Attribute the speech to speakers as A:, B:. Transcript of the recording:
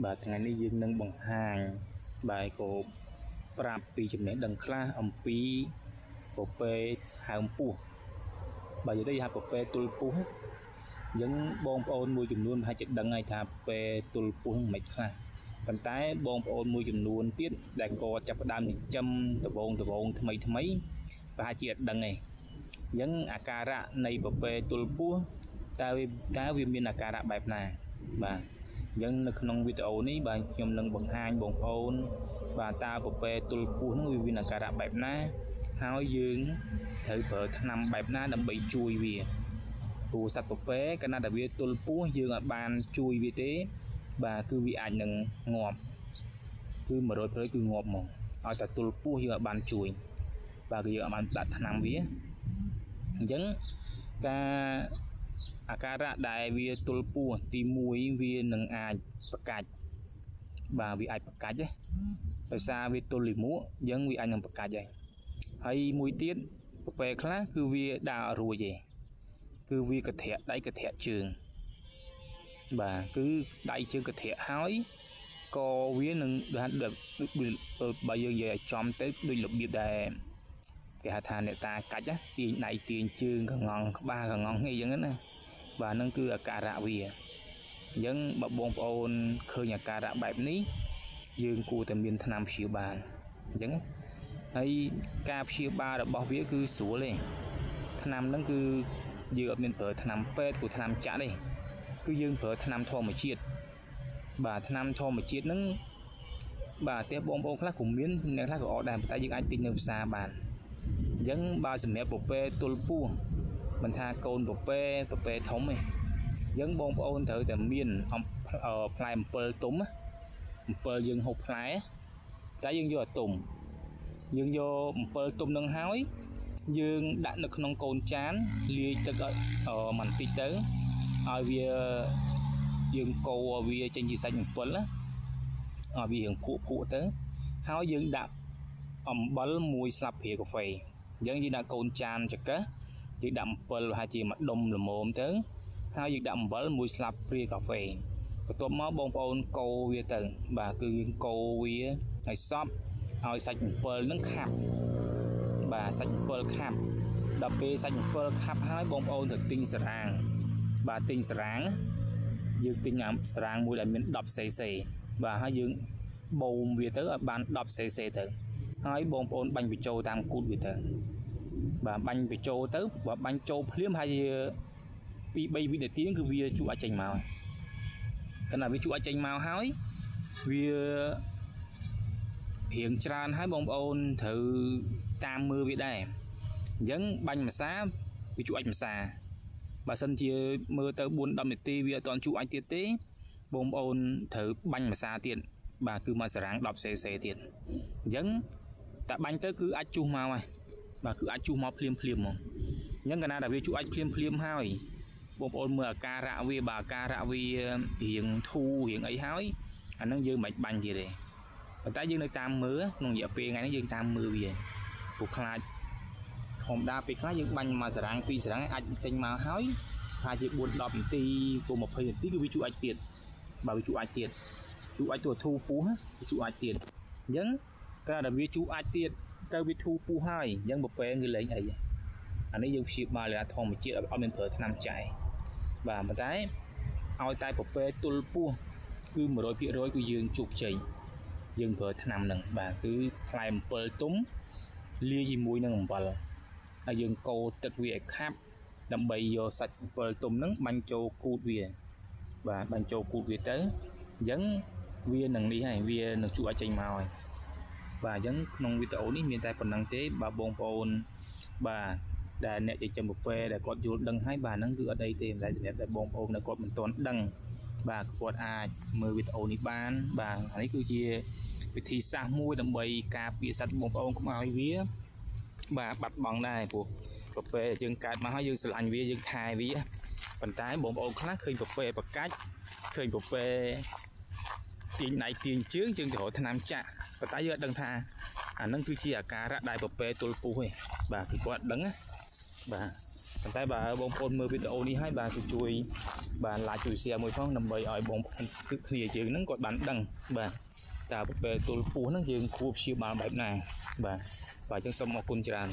A: បាទថ្ងៃនេះយើងនឹងបង្ហាញបាយក៏ប្រាប់ពីចំណេះដឹងខ្លះអំពីពពែហើមពោះបាទនិយាយទៅហៅពពែទល់ពោះអញ្ចឹងបងប្អូនមួយចំនួនប្រហែលជាដឹងហើយថាពពែទល់ពោះមិនខ្លះប៉ុន្តែបងប្អូនមួយចំនួនទៀតដែលគាត់ចាប់ផ្ដើមចិញ្ចឹមដបងថ្មីប្រហែលជាអត់ដឹងទេអញ្ចឹងអាការៈនៃពពែទល់ពោះតើវាមានអាការៈបែបណាបាទអញ្ចឹងនៅក្នុងវីដេអូនេះបាទខ្ញុំនឹងបង្ហាញបងប្អូនបាទតើពពែទល់ពោះនោះវាមានអាការៈបែបណាហើយយើងត្រូវប្រើថ្នាំបែបណាដើម្បីជួយវាព្រោះសត្វពពែកាលណាដែលវាទល់ពោះយើងអាចបានជួយវាទេបាទគឺវាអាចនឹងងាប់គឺ 100% គឺងាប់មកឲ្យតែទល់ពោះយើងអាចបានជួយបាទគឺយើងអាចបានដាក់ថ្នាំវាអញ្ចឹងការអាការៈដែលវាទល់ពោះទី1វានឹងអាចប្រកាច់បាទវាអាចប្រកាច់ទេដោយសារវាទល់លាមកអញ្ចឹងវាអាចនឹងប្រកាច់ដែរហើយមួយទៀតពពែខ្លះគឺវាដើរអត់រួចទេគឺវាកធាក់ដៃកធាក់ជើងបាទគឺដៃជើងកធាក់ហើយក៏វានឹងបើយើងនិយាយឲ្យចំទៅដូចរបៀបដែលគេហៅថាអ្នកតាកាច់ទាញដៃទាញជើងកងងក្បាលកងងអីចឹងណាបាទហ្នឹងគឺអាការៈវាអញ្ចឹងបើបងប្អូនឃើញអាការៈបែបនេះយើងគួរតែមានថ្នាំព្យាបាលអញ្ចឹងហើយការព្យាបាលរបស់វាគឺស្រួលទេថ្នាំហ្នឹងគឺយើងអត់មានប្រើថ្នាំពេទ្យឬថ្នាំចាក់ទេគឺយើងប្រើថ្នាំធម្មជាតិបាទថ្នាំធម្មជាតិហ្នឹងបាទតែបងប្អូនខ្លះក៏មានអ្នកខ្លះក៏អត់ដែរតែយើងអាចទិញនៅផ្សារបានអញ្ចឹងបើសម្រាប់ពពែទល់ពោះមិនថាកូនពពែធំទេអញ្ចឹងបងប្អូនត្រូវតែមានផ្លែអំពិលទុំអំពិលយើងហូបផ្លែតែយើងយកឲ្យទុំយើងយកអំពិលទុំនឹងហើយយើងដាក់នៅក្នុងកូនចានលាយទឹកឲ្យបន្តិចទៅឲ្យវាយើងកូរឲ្យវាចេញជាសាច់អំពិលណាឲ្យវារឿងភក់ទៅហើយយើងដាក់អំបិល1ស្លាបព្រាកាហ្វេអញ្ចឹងយើងដាក់កូនចានចង្កឹះយើងដាក់អំពិលប្រហែលជាមួយដុំល្មមទៅហើយយើងដាក់អំបិល1ស្លាបព្រាកាហ្វេបន្ទាប់មកបងប្អូនកូរវាទៅបាទគឺយើងកូរវាឲ្យសព្វឲ្យសាច់អំពិលនឹងខាប់បាទសាច់អំពិលខាប់ដល់ពេលសាច់អំពិលខាប់ហើយបងប្អូនត្រូវទិញសារ៉ាងបាទទិញសារ៉ាងយើងទិញសារ៉ាងមួយដែលមាន 10cc បាទហើយយើងបូមវាទៅឲ្យបាន 10cc ទៅហើយបងប្អូនបាញ់បញ្ចូលតាមគូតវាទៅបាទបាញ់បញ្ចូលទៅបើបាញ់ចូលភ្លាមហើយ2-3វិនាទីគឺវាជក់អាចចេញមកកាលណាវាជក់អាចចេញមកហើយវារៀងច្រើនហើយបងប្អូនត្រូវតាមមើលវាដែរអញ្ចឹងបាញ់ម្សាវាជក់អាចម្សាបើសិនជាមើលទៅ 4-10 នាទីវាអត់ទាន់ជក់អាចទៀតទេបងប្អូនត្រូវបាញ់ម្សាទៀតបាទគឺមកសារ៉ាំង 10cc ទៀតអញ្ចឹងតែបាញ់ទៅគឺអាចជុះមកហើយបាទគឺអាចជុះមកភ្លាមហ្មងអញ្ចឹងកាលណាដែលវាជក់អាចភ្លាមហើយបងប្អូនមើលអាការៈវាបើអាការៈវារៀងធូររៀងអីហើយអាហ្នឹងយើងមិនបាញ់ទៀតទេប៉ុន្តែយើងនៅតាមមើលក្នុងរយៈពេលថ្ងៃនេះយើងតាមមើលវាព្រោះខ្លាចធម្មតាពេលខ្លះយើងបាញ់មកសារ៉ាំង2សារ៉ាំងអាចចេញមកហើយថាជា 4-10 នាទីគោ20នាទីគឺវាជក់អាចទៀតបើវាជក់អាចទៀតជក់អាចទៅធូរពោះជក់អាចទៀតអញ្ចឹងកាលដែលវាជក់អាចទៀតទៅវាធូរពោះហើយអញ្ចឹងពពែគឺលេងអីអានេះយើងព្យាបាលធម្មជាតិអត់មានប្រើថ្នាំចាយបាទប៉ុន្តែឲ្យតែពពែទល់ពោះគឺ 100% គឺយើងជោគជ័យយើងប្រើថ្នាំហ្នឹងបាទគឺផ្លែអំពិលទុំលាយជាមួយនឹងអំបិលហើយយើងកូរទឹកវាឲ្យខាប់ដើម្បីយកសាច់អំពិលទុំហ្នឹងបាញ់ចូលគូតវាបាទបាញ់ចូលគូតវាទៅអញ្ចឹងវានឹងនេះហើយវានឹងជក់ឲ្យចេញមកហើយបាទអញ្ចឹងក្នុងវីដេអូនេះមានតែប៉ុណ្្នឹងទេបើបងប្អូនបាទដែលអ្នកចិញ្ចឹមពពែដែលគាត់យល់ដឹងហើយបាទហ្នឹងគឺអត់អីទេតែសម្រាប់តែបងប្អូនដែលគាត់មិនទាន់ដឹងបាទគាត់អាចមើលវីដេអូនេះបានបាទអានេះគឺជាវិធីសាស្ត្រមួយដើម្បីការពារសត្វបងប្អូនកុំឲ្យវាបាទបាត់បង់ដែរព្រោះពពែយើងកើតមកហើយយើងស្រឡាញ់វាយើងថែវាប៉ុន្តែបងប្អូនខ្លះឃើញពពែប្រកាច់ឃើញពពែទាញដៃទាញជើងយើងទៅរកថ្នាំចាក់ប៉ុន្តែយើងអត់ដឹងថាអានឹងគឺជាអាការៈដែលពពែទល់ពោះទេបាទគឺគាត់ដឹងណាបាទ ប៉ុន្តែបើបងប្អូនមើលវីដេអូនេះហើយបាទគឺជួយបាទ like ជួយ share មួយផងដើម្បីឲ្យបងប្អូនគ្នាយើងហ្នឹងគាត់បានដឹងបាទតើពពែទល់ពោះហ្នឹងយើងគួរព្យាបាលបែបណាបាទអញ្ចឹងសូមអរគុណច្រើន